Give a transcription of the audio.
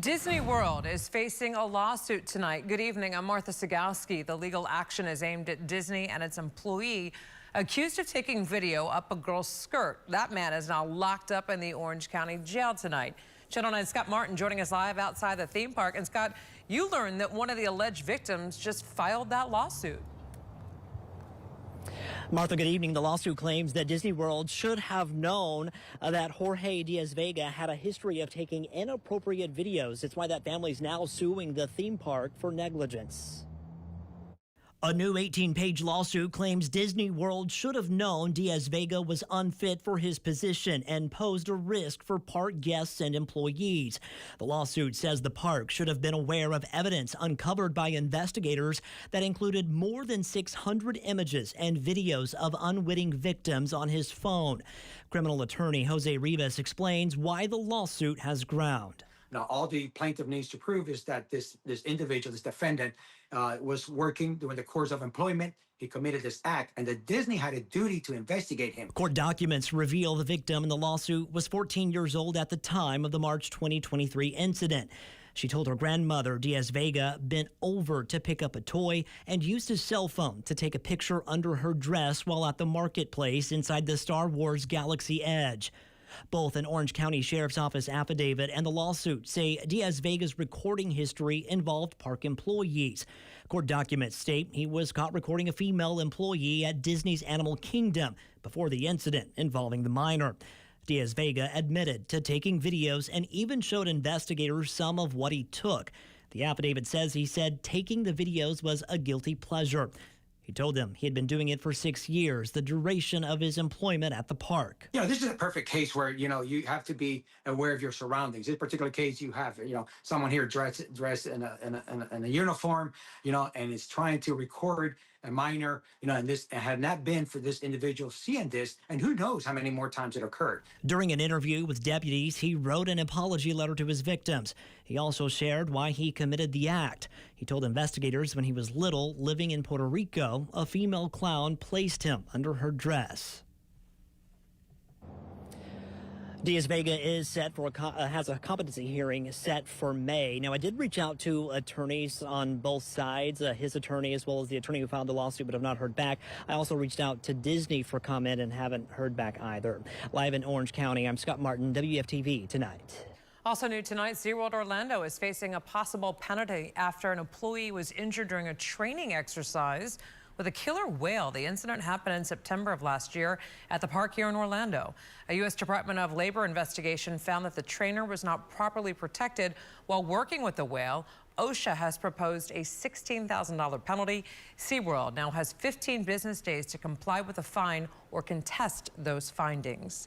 Disney World is facing a lawsuit tonight. Good evening. I'm Martha Sagowski. The legal action is aimed at Disney and its employee accused of taking video up a girl's skirt. That man is now locked up in the Orange County jail tonight. Channel 9's Scott Martin joining us live outside the theme park. And Scott, you learned that one of the alleged victims just filed that lawsuit. Martha, good evening. The lawsuit claims that Disney World should have known that Jorge Diaz-Vega had a history of taking inappropriate videos. It's why that family is now suing the theme park for negligence. A new 18-page lawsuit claims Disney World should have known Diaz-Vega was unfit for his position and posed a risk for park guests and employees. The lawsuit says the park should have been aware of evidence uncovered by investigators that included more than 600 images and videos of unwitting victims on his phone. Criminal attorney Jose Rivas explains why the lawsuit has ground. Now, all the plaintiff needs to prove is that this individual, this defendant, was working during the course of employment. He committed this act, and that Disney had a duty to investigate him. Court documents reveal the victim in the lawsuit was 14 years old at the time of the March 2023 incident. She told her grandmother Diaz-Vega bent over to pick up a toy and used his cell phone to take a picture under her dress while at the marketplace inside the Star Wars Galaxy Edge. Both an Orange County Sheriff's Office affidavit and the lawsuit say Diaz-Vega's recording history involved park employees. Court documents state he was caught recording a female employee at Disney's Animal Kingdom before the incident involving the minor. Diaz-Vega admitted to taking videos and even showed investigators some of what he took. The affidavit says he said taking the videos was a guilty pleasure. He told them he had been doing it for 6 years, the duration of his employment at the park. This is a perfect case where, you have to be aware of your surroundings. In this particular case, you have, someone here dressed in a uniform, and is trying to record a minor, and this had not been for this individual seeing this, and who knows how many more times it occurred. During an interview with deputies, he wrote an apology letter to his victims. He also shared why he committed the act. He told investigators when he was little, living in Puerto Rico, a female clown placed him under her dress. Diaz-Vega is set for has a competency hearing set for May. Now, I did reach out to attorneys on both sides, his attorney as well as the attorney who filed the lawsuit, but have not heard back. I also reached out to Disney for comment and haven't heard back either. Live in Orange County, I'm Scott Martin, WFTV Tonight. Also new tonight, SeaWorld Orlando is facing a possible penalty after an employee was injured during a training exercise with a killer whale. The incident happened in September of last year at the park here in Orlando. A U.S. Department of Labor investigation found that the trainer was not properly protected while working with the whale. OSHA has proposed a $16,000 penalty. SeaWorld now has 15 business days to comply with the fine or contest those findings.